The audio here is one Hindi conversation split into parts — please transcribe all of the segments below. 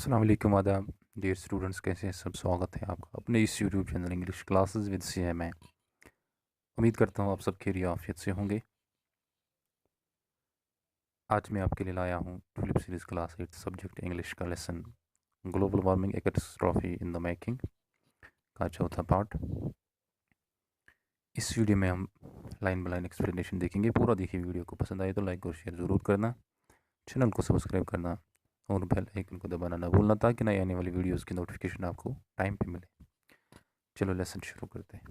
अस्सलाम वालेकुम आदाब डियर स्टूडेंट्स, कैसे हैं सब। स्वागत है आपका अपने इस YouTube channel English classes with C में। उम्मीद करता हूँ आप सब खैरियत आफियत से होंगे। आज मैं आपके लिए लाया हूँ tulip series class 8 subject English का lesson global warming a catastrophe in the making का चौथा पार्ट। इस वीडियो में हम लाइन बाय लाइन एक्सप्लेनेशन देखेंगे। पूरा देखिए, वीडियो को पसंद आए तो लाइक और शेयर ज़रूर करना, चैनल को सब्सक्राइब करना और बेल आइकन को दबाना ना भूलना, ताकि नई आने वाली वीडियोज़ की नोटिफिकेशन आपको टाइम पे मिले। चलो लेसन शुरू करते हैं।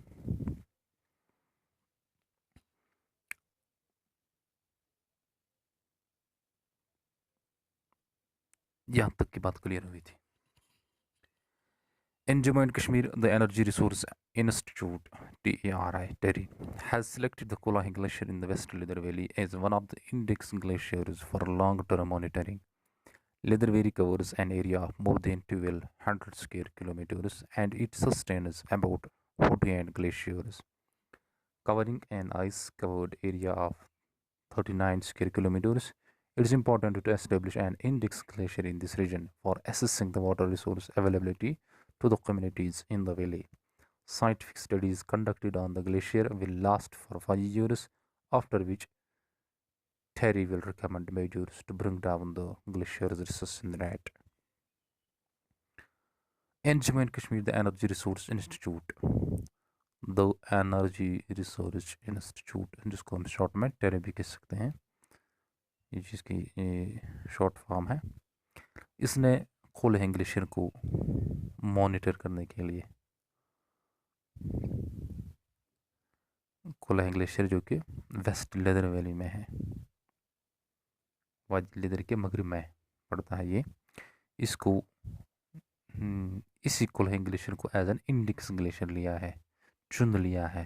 यहाँ तक की बात क्लियर हुई थी। In Jammu and Kashmir, the Energy Resource Institute (TERI) TERI has selected the Koolahi Glacier in the West Leather Valley as one of the index glaciers for long-term monitoring. Leather Valley covers an area of more than 1,200 square kilometers, and it sustains about 48 glaciers, covering an ice-covered area of 39 square kilometers. It is important to establish an index glacier in this region for assessing the water resource availability to the communities in the valley. Scientific studies conducted on the glacier will last for 5 years, after which TERI will recommend measures to bring down the glacier's resistance rate. In Jammu and Kashmir, the Energy Resource Institute, जिसको हम शॉर्ट में टेरी भी कह सकते हैं, ये जिसकी शॉर्ट फॉर्म है, इसने कोलाही ग्लेशियर को मॉनिटर करने के लिए, कोलाही ग्लेशियर जो कि वेस्ट लेदर वैली में है, वाइट लेदर के मगरब में पड़ता है, ये इसको इसी कोलाही ग्लेशियर को एज एन इंडेक्स ग्लेशियर लिया है, चुन लिया है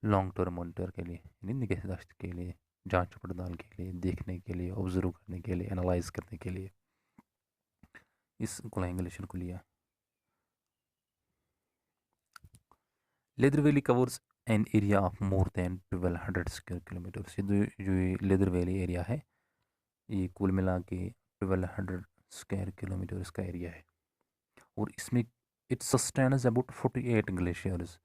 लॉन्ग टर्म मॉनिटर के लिए, यानी निगहदाश्त के लिए, जांच पड़ताल के लिए, देखने के लिए, ऑब्जर्व करने के लिए, एनालाइज करने के लिए इस कोलाही ग्लेशियर को लिया। Leather valley covers an area of more than 1200 square kilometre. जो ये लेदर वैली एरिया है, ये कुल मिला के 1200 स्क्वायर किलोमीटर का एरिया है, और इसमें इट सस्टेन्स अबाउट 48 ग्लेशियर्स।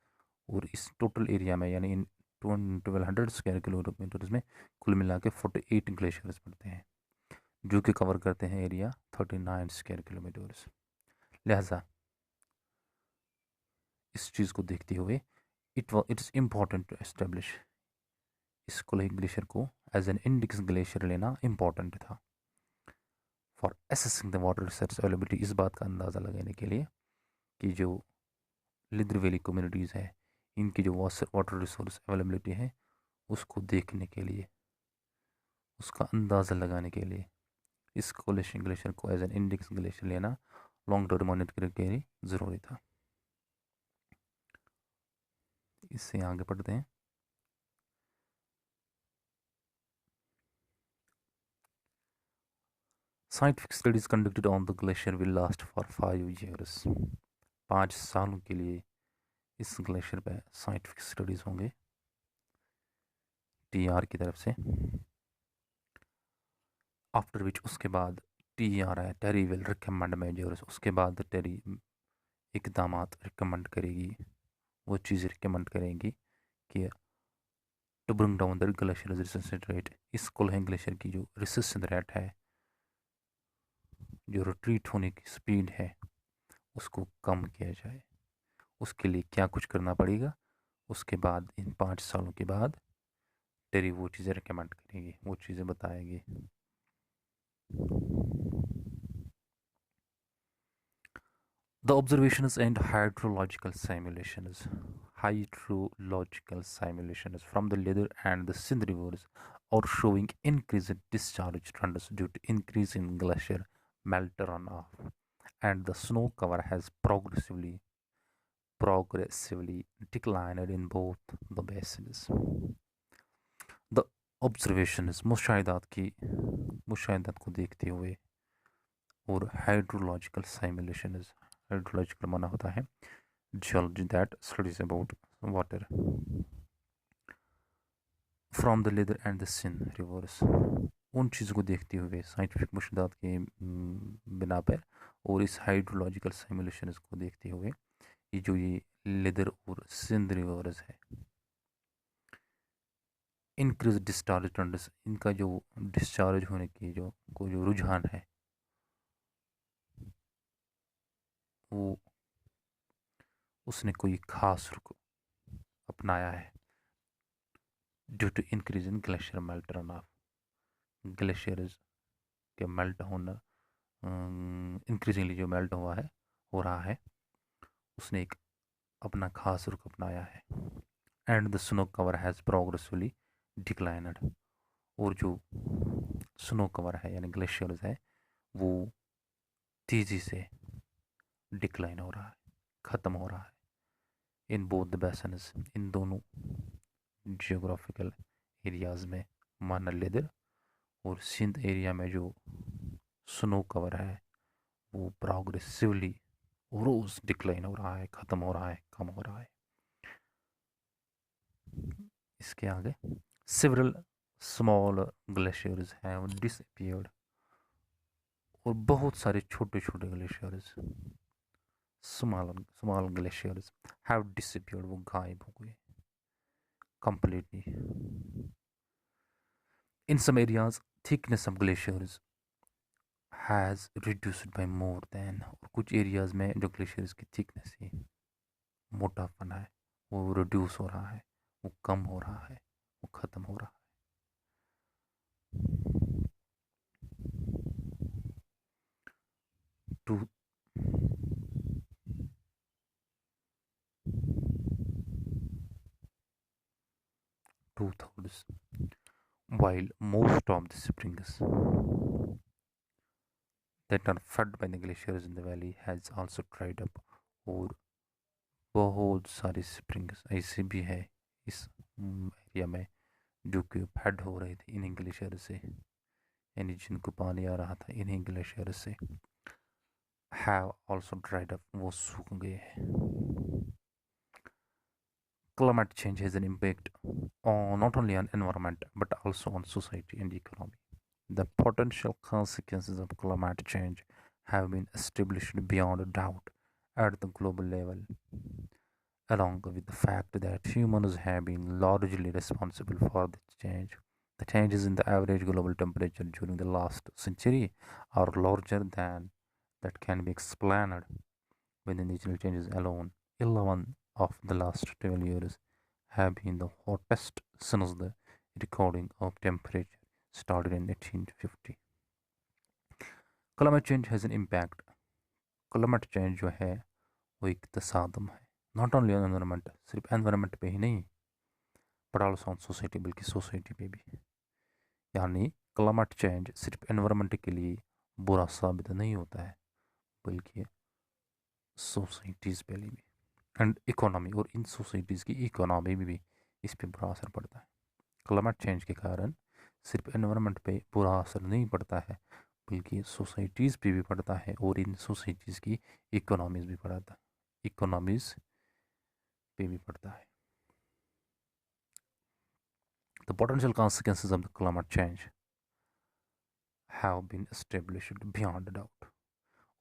और इस टोटल एरिया में, यानी इन 1200 स्क्वायर किलोमीटर में कुल मिला के 48 ग्लेशियर्स पड़ते हैं, जो कि कवर करते हैं एरिया 39 स्क्वायर किलोमीटर्स। लिहाजा इस चीज़ को देखते हुए इट्स इम्पॉर्टेंट टू एस्टेब्लिश, इस कोलाही ग्लेशियर को एज एन इंडेक्स ग्लेशियर लेना इम्पॉर्टेंट था for assessing the water resource availability. इस बात का अंदाज़ा लगाने के लिए कि जो लेदर वैली कम्युनिटीज़ है, इनकी जो वाटर रिसोर्स अवेलेबिलिटी है, उसको देखने के लिए, उसका अंदाज़ा लगाने के लिए इस कोलाही ग्लेशियर को एज एन इंडेक्स ग्लेशियर लेना लॉन्ग टर्म मॉनिटरिंग के लिए ज़रूरी था। इससे आगे पढ़ते हैं। Scientific studies conducted on the glacier will last for 5 years. 5 सालों के लिए इस ग्लेशियर पे साइंटिफिक स्टडीज होंगे TR की तरफ से। आफ्टर विच, उसके बाद TR है, टेरी विल रिकमेंड मेजर्स, उसके बाद टेरी इकदाम रिकमेंड करेगी, वो चीज़ रिकमेंड करेंगी कि to bring down the glacier resistance rate, इस कोलाही ग्लेशियर की जो रेजिस्टेंस रेट है, जो रिट्रीट होने की स्पीड है, उसको कम किया जाए। उसके लिए क्या कुछ करना पड़ेगा, उसके बाद इन 5 सालों के बाद टेरी वो चीज़ें रिकमेंड करेगी, वो चीज़ें बताएगी। The observations and hydrological simulations from the Leather and the Sindh rivers are showing increased discharge trends due to increase in glacier melt runoff, and the snow cover has progressively declined in both the basins. The observations, मुशाहिदात को देखते हुए, और हाइड्रोलॉजिकल माना होता है geology that studies about water from the Lidder and the Sindh rivers, उन चीज़ों को देखते हुए साइंटिफिक मुशदात के बिना पर और इस हाइड्रोलॉजिकल सिमुलेशंस को देखते हुए ये जो ये लेदर और सिंध रिवर्स है, इंक्रीज डिस्चार्ज टंडस, इनका जो डिस्चार्ज होने की जो रुझान है वो उसने कोई खास रुख अपनाया है due to increase in glacier melt run off. Glaciers के मेल्ट होना इंक्रीजिंगली जो मेल्ट हुआ है हो रहा है, उसने एक अपना खास रुख अपनाया है। And the snow cover has progressively declined, और जो स्नो कवर है यानी ग्लेशियर्स है वो तेज़ी से डिक्लाइन हो रहा है, ख़त्म हो रहा है। इन बोथ द बेसन्स, इन दोनों जियोग्राफिकल एरियाज़ में, माना लेदर और सिंध एरिया में जो स्नो कवर है वो प्रोग्रेसिवली रोज डिक्लाइन हो रहा है, ख़त्म हो रहा है, कम हो रहा है। इसके आगे several small glaciers have disappeared, और बहुत सारे छोटे छोटे glaciers, small glaciers have disappeared, वो गायब हो गए completely. In some areas thickness of glaciers has reduced by more than, और कुछ एरियाज में जो ग्लेशियर्स की थिकनेस है, मोटापन है, वो रिड्यूस हो रहा है, वो कम हो रहा है, वो ख़त्म हो रहा है। To 2/3, while most of the springs that are fed by the glaciers in the valley has also dried up, और बहुत सारे स्प्रिंग्स ऐसे भी है इस एरिया में जो कि फड हो रहे थे इन्हीं ग्लेशियर से, यानी जिनको पानी आ रहा था इन्हीं ग्लेशियर से, हैव ऑल्सो ड्राइड अप, वो सूख गए हैं। Climate change has an impact on not only on environment but also on society and economy. The potential consequences of climate change have been established beyond a doubt at the global level, along with the fact that humans have been largely responsible for this change. The changes in the average global temperature during the last century are larger than that can be explained within natural changes alone. 11 of the last 12 years have been the hottest since the recording of temperature started in 1850. Climate change has an impact. Climate change जो है वो एक तसादम है, नॉट ओनली ऑन एनवायरनमेंट, सिर्फ एनवायरनमेंट पे ही नहीं, बट ऑल्सो ऑन सोसाइटी, बल्कि सोसाइटी पे भी। यानी क्लाइमेट चेंज सिर्फ एनवायरनमेंट के लिए बुरा साबित नहीं होता है, बल्कि सोसाइटीज़ पे भी, एंड इकोनॉमी, और इन सोसाइटीज़ की इकोनॉमी में भी इस पे बुरा असर पड़ता है। क्लाइमेट चेंज के कारण सिर्फ एनवायरनमेंट पे बुरा असर नहीं पड़ता है, बल्कि सोसाइटीज़ पे भी पड़ता है, और इन सोसाइटीज़ की इकोनॉमीज़ भी पड़ता है, इकोनॉमीज़ पे भी पड़ता है। The potential consequences of the climate change have been established beyond doubt,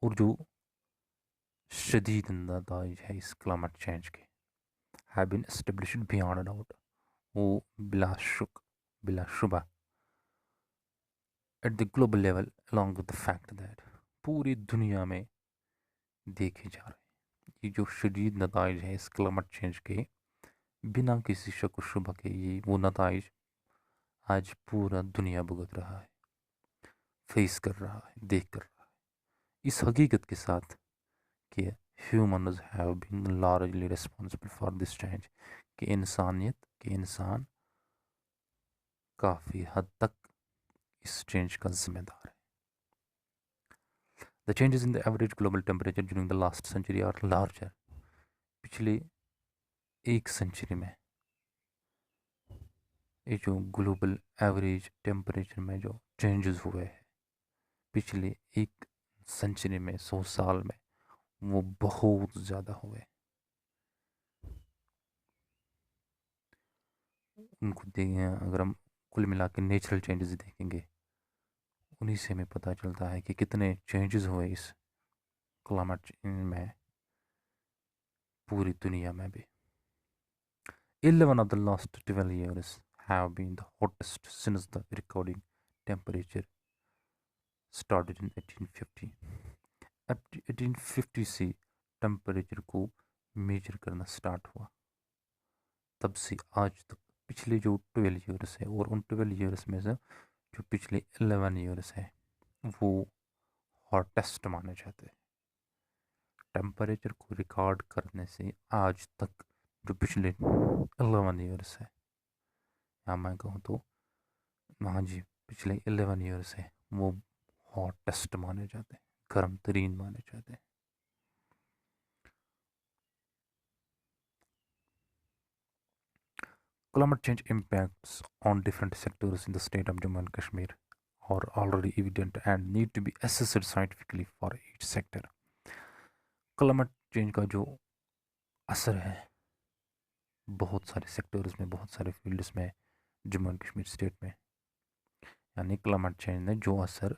और जो शदीद नताइज है इस क्लाइमेट चेंज के, have been established beyond doubt, वो बिलाशुबा at the global level, along with the fact that पूरी दुनिया में देखे जा रहे हैं ये जो शदीद नताइज है इस क्लाइमेट चेंज के, बिना किसी शक व शुबा के ये वो नताइज आज पूरा दुनिया भुगत रहा है, फेस कर रहा है, देख कर रहा है, इस हकीकत के साथ कि humans have been largely responsible for this change, कि इंसानियत के इंसान काफ़ी हद तक इस चेंज का जिम्मेदार है। The changes in the average global temperature during the last century are larger, पिछले एक सेंचुरी में ये जो ग्लोबल एवरेज टेम्परेचर में जो चेंजेस हुए हैं पिछले एक सेंचुरी में, 100 साल में, वो बहुत ज़्यादा हुए। उनको देखें, अगर हम कुल मिला के नेचुरल चेंजेस देखेंगे उन्हीं से हमें पता चलता है कि कितने चेंजेस हुए इस क्लाइमेट में, पूरी दुनिया में भी। 11 of the last 12 years have been the hottest since the recording temperature started in 1850। अब 1850 से टेम्परेचर को मेजर करना स्टार्ट हुआ, तब से आज तक पिछले जो 12 ईयर्स है, और उन 12 ईयर्स में से जो पिछले 11 ईयर्स है वो हॉटेस्ट माने जाते हैं। टेम्परेचर को रिकॉर्ड करने से आज तक जो पिछले 11 ईयर्स है, या मैं कहूँ तो हाँ जी, पिछले 11 ईयर्स है वो हॉटेस्ट माने जाते हैं, गर्म तरीन माने जाते हैं। Climate change impacts on different sectors in the state of Jammu and Kashmir are already evident and need to be assessed scientifically for each sector। Climate change का जो असर है बहुत सारे सेक्टर्स में, बहुत सारे फील्ड्स में जम्मू एंड कश्मीर स्टेट में, यानी क्लाइमेट चेंज ने जो असर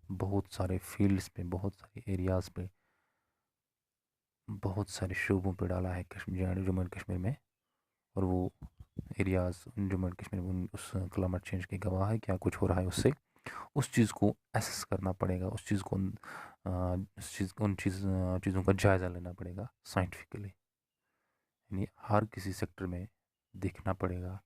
बहुत सारे फील्ड्स पे, बहुत सारे एरियाज़ पे, बहुत सारे शोबों पे डाला है कश्मीर, जम्मू एंड कश्मीर में, और वो एरियाज़ जम्मू एंड कश्मीर में उस क्लाइमेट चेंज के गवाह है। क्या कुछ हो रहा है उससे, उस चीज़ को एसेस करना पड़ेगा, उस चीज़ को चीज़ों का जायज़ा लेना पड़ेगा साइंटिफिकली। यानी हर किसी सेक्टर में देखना पड़ेगा,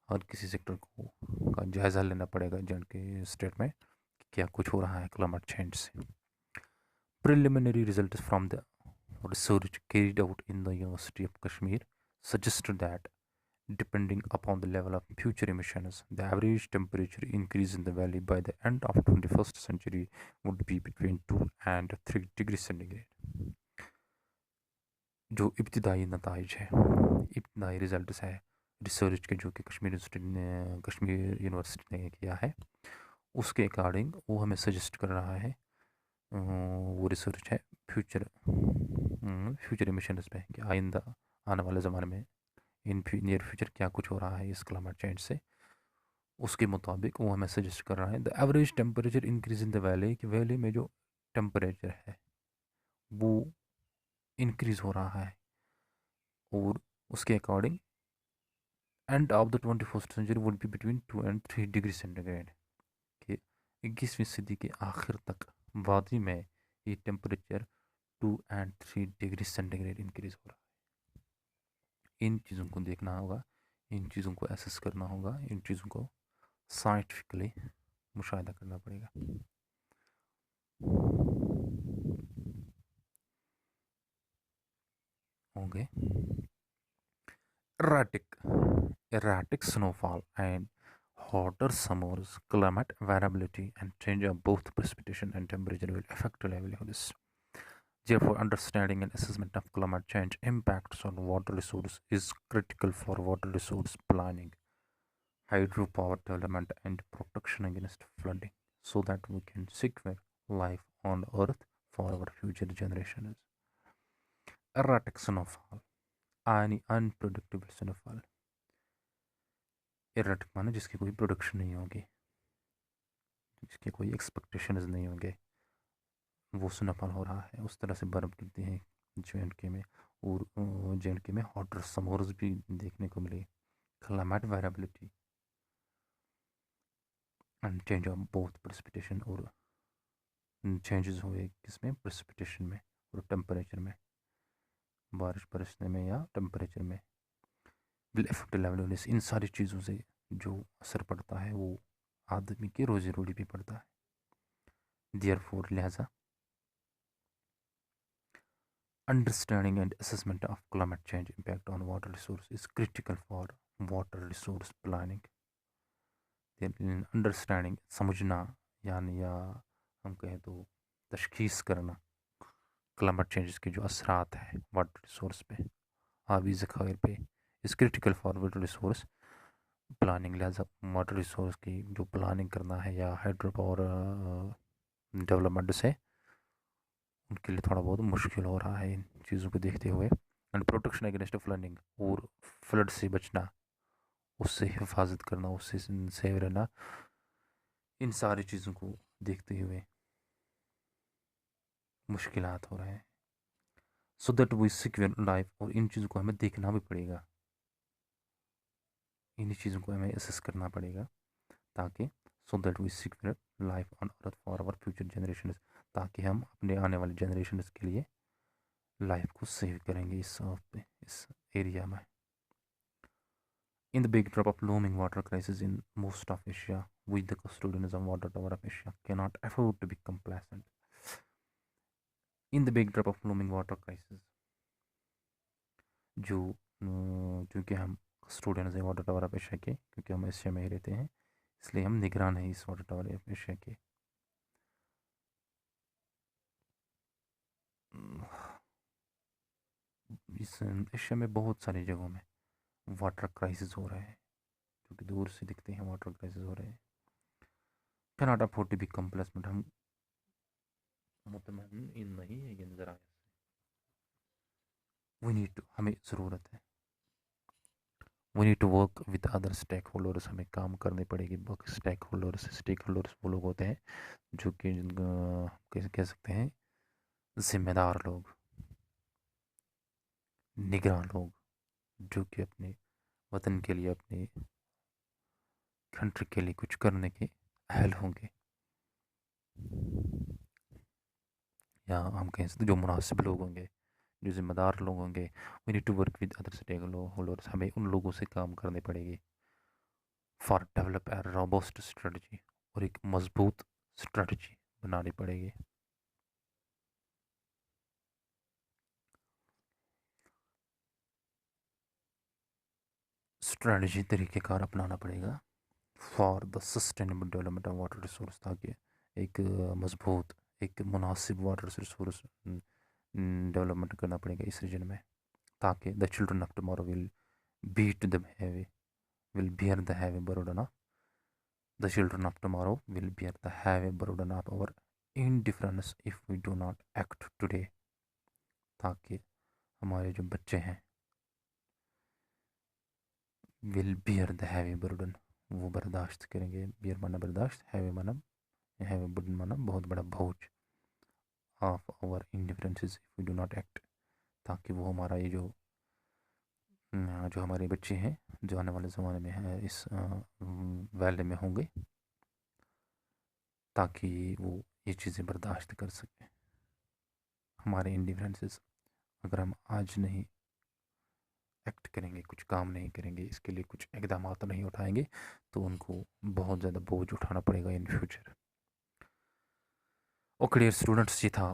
हर किसी सेक्टर को का जायज़ा लेना पड़ेगा जन के स्टेट में कि क्या कुछ हो रहा है क्लाइमेट चेंज से। Preliminary result from the research carried out in the University of Kashmir suggested that depending upon the level of future emissions, the average temperature increase in the valley by the end of 21st century would be between 2 and 3 degrees centigrade। जो इब्तदाई नताइज है, इब्तदाई रिजल्ट्स है रिसर्च के, जो कि कश्मीर यूनिवर्सिटी ने किया है, उसके अकॉर्डिंग वो हमें सजेस्ट कर रहा है, वो रिसर्च है फ्यूचर एमिशंस पे, कि आइंदा आने वाले ज़माने में इन नियर फ्यूचर क्या कुछ हो रहा है इस क्लाइमेट चेंज से। उसके मुताबिक वो हमें सजेस्ट कर रहा है the average temperature increase in the valley, कि वैली में जो टेम्परेचर है वो इंक्रीज़ हो रहा है, और उसके according end of the 21st century would be between 2 and 3 degree centigrade, कि 21वीं सदी के आखिर तक वादी में ये temperature 2 and 3 degree centigrade increase हो रहा है। इन चीज़ों को देखना होगा, इन चीज़ों को एसेस करना होगा, इन चीज़ों को साइंटिफिकली मुशाहिदा करना पड़ेगा। Okay, erratic erratic snowfall and hotter summers, climate variability and change of both precipitation and temperature will affect livelihoods। Therefore, understanding and assessment of climate change impacts on water resource is critical for water resource planning, hydropower development and protection against flooding, so that we can secure life on earth for our future generations। Erratic snowfall, any unpredictable snowfall। erratic माने जिसकी कोई प्रोडक्शन नहीं होगी, जिसके कोई एक्सपेक्टेशंस नहीं होंगे, वो स्नोफॉल हो रहा है। उस तरह से बर्फ़ गिरती है जे में, और जे में हॉटर समर्स भी देखने को मिले। Climate variability and change of both precipitation, और चेंजेस हुए किसमें, प्रेसिपिटेशन में और टेम्परेचर में, बारिश बरसने में या टेम्परेचर में। विल इफेक्ट लेवल, इन सारी चीज़ों से जो असर पड़ता है वो आदमी की रोज़ी रोटी भी पड़ता है। देयरफॉर लिहाजा understanding and assessment of climate change impact on water resource is critical for water resource planning। then understanding समझना, यानी या हम कहें तो तशखीस करना क्लाइमेट चेंज के जो असरात हैं वाटर रिसोर्स पे, आबी ज़खायर पे, is critical for water resource planning. लिहाजा वाटर रिसोर्स की जो प्लानिंग करना है या हाइड्रो पावर डेवलपमेंट से उनके लिए थोड़ा बहुत मुश्किल हो रहा है इन चीज़ों को देखते हुए। एंड प्रोटेक्शन अगेंस्ट फ्लडिंग, और फ्लड से बचना, उससे हिफाजत करना, उससे सेव रहना, इन सारी चीज़ों को देखते हुए मुश्किलात हो रहे हैं। So that we secure life, और इन चीज़ों को हमें देखना भी पड़ेगा, इन्हीं चीज़ों को हमें असेस करना पड़ेगा, ताकि so that we secure life on earth for our future generation, ताकि हम अपने आने वाले जनरेशन के लिए लाइफ को सेव करेंगे इस अर्थ पे, इस एरिया में। In the backdrop of looming water crisis in most of Asia, we, the custodians of water tower of Asia, cannot afford to be complacent. In the backdrop of looming water crisis, जो क्योंकि हम स्टूडेंट्स हैं वाटर टावर ऑफ एशिया के, क्योंकि हम एशिया में ही रहते हैं, इसलिए हम निगरान हैं इस वाटर टावर ऑफ एशिया के। इस एशिया में बहुत सारी जगहों में वाटर क्राइसिस हो रहा है, जो कि दूर से दिखते हैं वाटर क्राइसिस हो रहे हैं। Cannot afford to be complacent, हम मुतमईन नहीं है ये नज़र आया। वी नीड टू, हमें ज़रूरत है। We need to work with other stakeholders, हमें काम करनी पड़ेगी। स्टेक होल्डर्स वो लोग होते हैं जो कि कैसे कह सकते हैं, जिम्मेदार लोग, निगरान लोग, जो कि अपने वतन के लिए, अपने कंट्री के लिए कुछ करने के अहल होंगे, या हम कह सकते जो मुनासिब लोग होंगे, जो ज़िम्मेदार लोग होंगे। We need to work with other stakeholders, हमें उन लोगों से काम करनी पड़ेगी। For develop a robust strategy, और एक मजबूत स्ट्रेटजी बनानी पड़ेगी। स्ट्रेटजी तरीक़ेकार अपनाना पड़ेगा for the sustainable development of water resource, ताकि एक मजबूत, एक मुनासिब वाटर रिसोर्स डेवलपमेंट करना पड़ेगा इस रीजन में, ताकि the children of tomorrow will beat the heavy, will bear the heavy burden of the children of tomorrow will bear the heavy burden of our indifference if we do not act today, ताकि हमारे जो बच्चे हैं will bear the heavy burden, वो बर्दाश्त करेंगे। bear माना बर्दाश्त, heavy burden माना बहुत बड़ा बोझ, of our indifferences if we do not act, ताकि वो हमारा ये जो हमारे बच्चे हैं, जो आने वाले ज़माने में हैं, इस वैल्यू में होंगे, ताकि वो ये चीज़ें बर्दाश्त कर सकें। हमारे इंडिफरेंसेस, अगर हम आज नहीं एक्ट करेंगे, कुछ काम नहीं करेंगे, इसके लिए कुछ इकदाम नहीं उठाएंगे, तो उनको बहुत ज़्यादा बोझ उठाना पड़ेगा in future. Okay dear students, ये था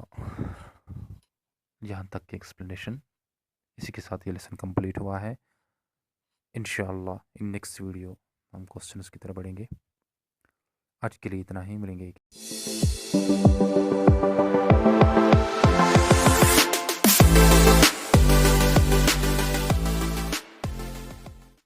यहाँ तक की एक्सप्लेनेशन। इसी के साथ ये लेसन कंप्लीट हुआ है। इंशाल्लाह इन नेक्स्ट वीडियो हम क्वेश्चंस की तरफ बढ़ेंगे। आज के लिए इतना ही, मिलेंगे।